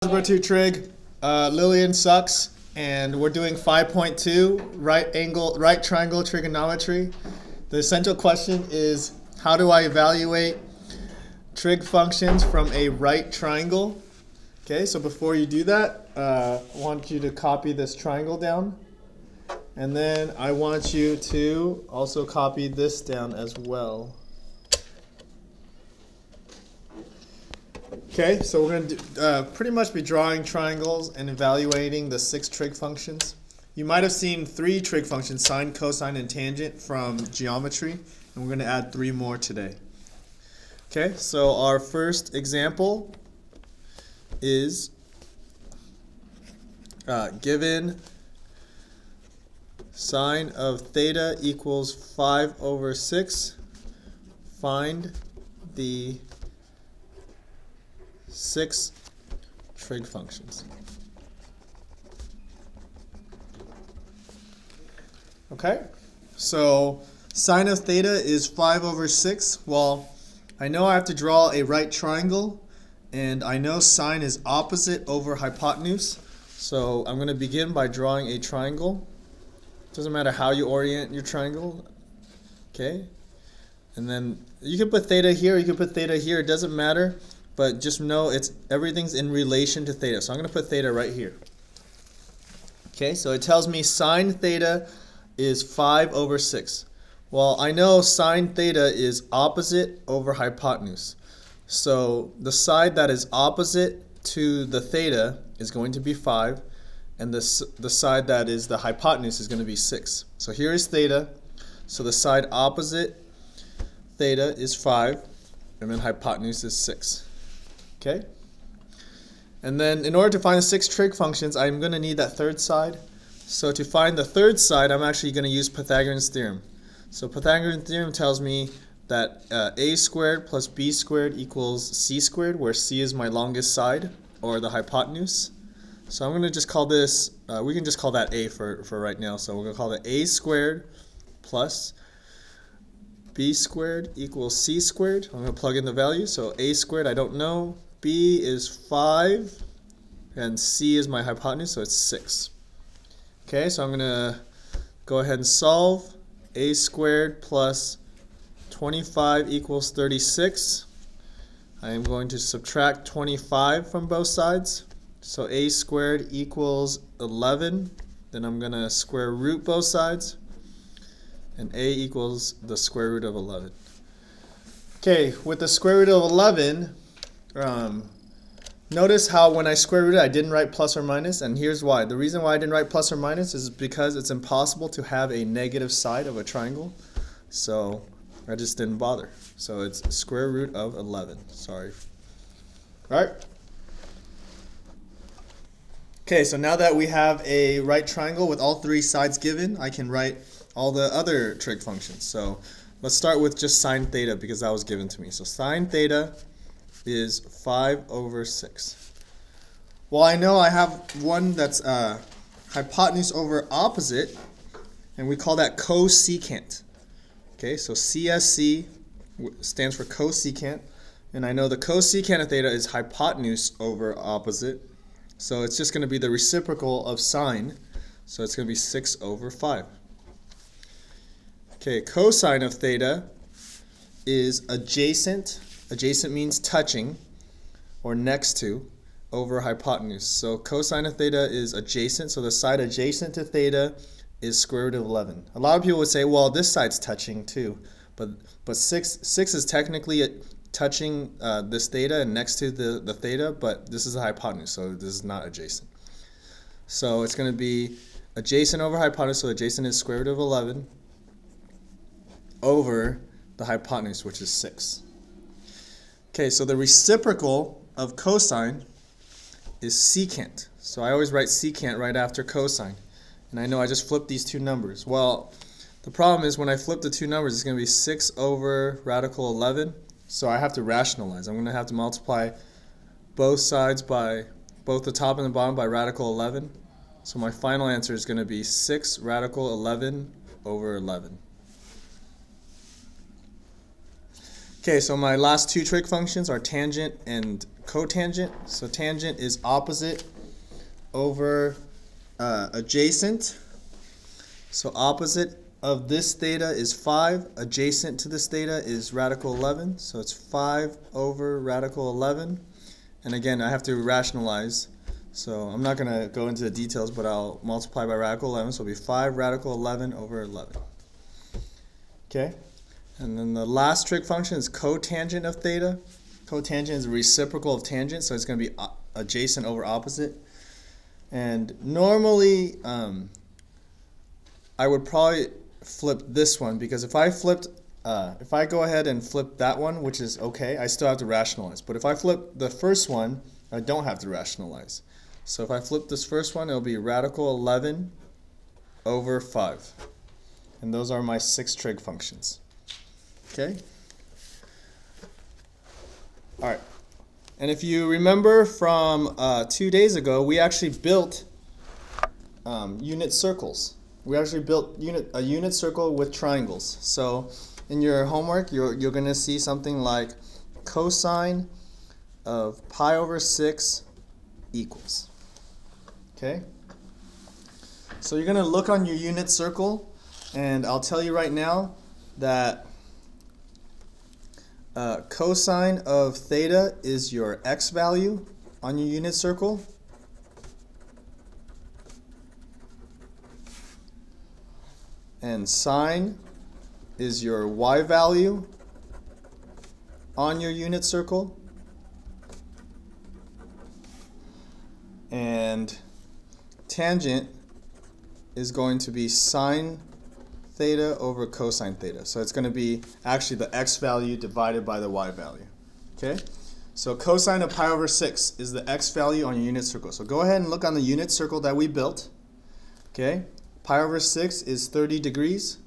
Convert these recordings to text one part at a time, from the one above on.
Algebra 2 Trig, Lillian sucks, and we're doing 5.2 right triangle trigonometry. The essential question is, how do I evaluate trig functions from a right triangle? Okay, so before you do that, I want you to copy this triangle down, and then I want you to also copy this down as well. Okay, so we're going to pretty much be drawing triangles and evaluating the 6 trig functions. You might have seen 3 trig functions, sine, cosine, and tangent from geometry, and we're going to add 3 more today. Okay, so our first example is given sine of theta equals 5/6, find the 6 trig functions. Okay, so sine of theta is 5/6. Well, I know I have to draw a right triangle, and I know sine is opposite over hypotenuse. So I'm going to begin by drawing a triangle. Doesn't matter how you orient your triangle. Okay, and then you can put theta here, you can put theta here, it doesn't matter. But just know everything's in relation to theta. So I'm going to put theta right here. Okay, so it tells me sine theta is 5/6. Well, I know sine theta is opposite over hypotenuse. So the side that is opposite to the theta is going to be 5, and the side that is the hypotenuse is going to be 6. So here is theta. So the side opposite theta is 5, and then hypotenuse is 6. Okay, and then in order to find the 6 trig functions, I'm going to need that third side. So to find the third side, I'm actually going to use Pythagorean's theorem. So Pythagorean's theorem tells me that a squared plus b squared equals c squared, where c is my longest side, or the hypotenuse. So I'm going to just call this, we can just call that a for right now. So we're going to call it a squared plus b squared equals c squared. I'm going to plug in the value. So a squared, I don't know. B is 5, and C is my hypotenuse, so it's 6. Okay, so I'm going to go ahead and solve. A squared plus 25 equals 36. I am going to subtract 25 from both sides. So A squared equals 11. Then I'm going to square root both sides. And A equals the square root of 11. Okay, with the square root of 11, notice how when I square rooted I didn't write plus or minus, and here's why. The reason why I didn't write plus or minus is because it's impossible to have a negative side of a triangle, so I just didn't bother. So it's square root of 11. Sorry. Alright. Okay, so now that we have a right triangle with all 3 sides given, I can write all the other trig functions. So let's start with just sine theta, because that was given to me. So sine theta is 5/6. Well, I know I have one that's hypotenuse over opposite, and we call that cosecant. Okay, so CSC stands for cosecant, and I know the cosecant of theta is hypotenuse over opposite, so it's just going to be the reciprocal of sine, so it's going to be 6/5. Okay, cosine of theta is adjacent. Adjacent means touching or next to over hypotenuse. So cosine of theta is adjacent, so the side adjacent to theta is square root of 11. A lot of people would say, well, this side's touching too, but 6 is technically touching this theta and next to the theta, but this is the hypotenuse, so this is not adjacent. So it's going to be adjacent over hypotenuse, so adjacent is square root of 11 over the hypotenuse, which is 6. Okay, so the reciprocal of cosine is secant. So I always write secant right after cosine. And I know I just flipped these 2 numbers. Well, the problem is when I flip the 2 numbers, it's going to be 6 over radical 11. So I have to rationalize. I'm going to have to multiply both sides by, both the top and the bottom, by radical 11. So my final answer is going to be 6 radical 11 over 11. Okay, so my last 2 trig functions are tangent and cotangent. So tangent is opposite over adjacent. So opposite of this theta is 5. Adjacent to this theta is radical 11. So it's 5 over radical 11. And again, I have to rationalize. So I'm not going to go into the details, but I'll multiply by radical 11. So it'll be 5 radical 11 over 11. Okay? And then the last trig function is cotangent of theta. Cotangent is a reciprocal of tangent, so it's going to be adjacent over opposite. And normally, I would probably flip this one, because if I go ahead and flip that one, which is okay, I still have to rationalize. But if I flip the first one, I don't have to rationalize. So if I flip this first one, it'll be radical 11 over 5. And those are my 6 trig functions. Okay? All right. And if you remember from 2 days ago, we actually built unit circles. We actually built a unit circle with triangles. So in your homework, you're going to see something like cosine of pi over 6 equals. Okay? So you're going to look on your unit circle, and I'll tell you right now that cosine of theta is your x value on your unit circle. And sine is your y value on your unit circle. And tangent is going to be sine theta over cosine theta. So it's going to be actually the x value divided by the y value. Okay? So cosine of pi over 6 is the x value on your unit circle. So go ahead and look on the unit circle that we built. Okay? Pi over 6 is 30 degrees,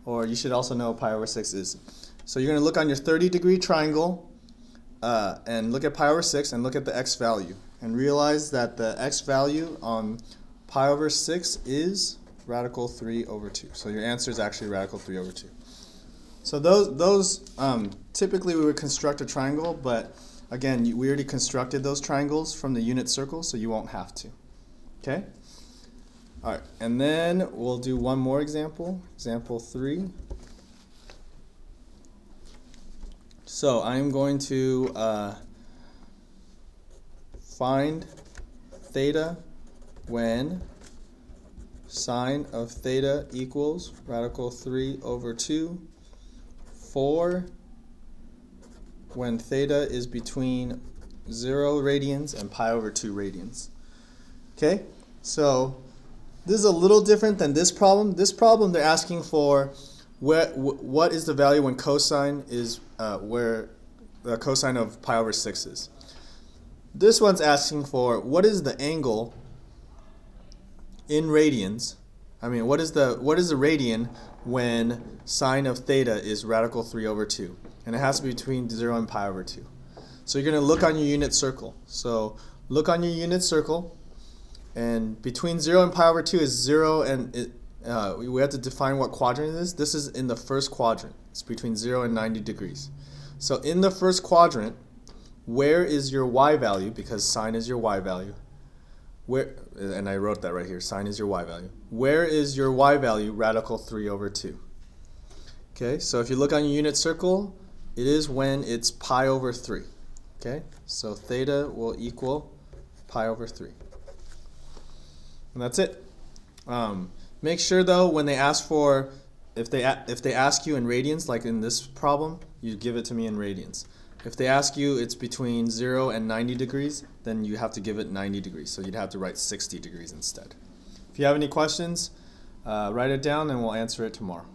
or you should also know what pi over 6 is. So you're going to look on your 30-degree triangle and look at pi over 6 and look at the x value. And realize that the x value on pi over 6 is radical 3 over 2. So your answer is actually radical 3 over 2. So those typically we would construct a triangle, but again, we already constructed those triangles from the unit circle, so you won't have to. Okay? All right, and then we'll do one more example, example 3. So I'm going to find theta when sine of theta equals radical 3 over 2 for when theta is between 0 radians and pi over 2 radians. Okay, so this is a little different than this problem. This problem they're asking for what is the value when cosine is where the cosine of pi over 6 is. This one's asking for what is the angle in radians. I mean, what is the radian when sine of theta is radical 3 over 2? And it has to be between 0 and pi over 2. So you're going to look on your unit circle. So look on your unit circle, and between 0 and pi over 2 is 0, and we have to define what quadrant it is. This is in the first quadrant. It's between 0 and 90 degrees. So in the first quadrant, where is your y value? Because sine is your y value. Where, and I wrote that right here, sine is your y value. Where is your y value? Radical 3 over 2. Okay, so if you look on your unit circle, it is when it's pi over 3. Okay, so theta will equal pi over 3. And that's it. Make sure though, when they ask for, if they ask you in radians, like in this problem, you give it to me in radians. If they ask you it's between 0 and 90 degrees, then you have to give it 90 degrees. So you'd have to write 60 degrees instead. If you have any questions, write it down and we'll answer it tomorrow.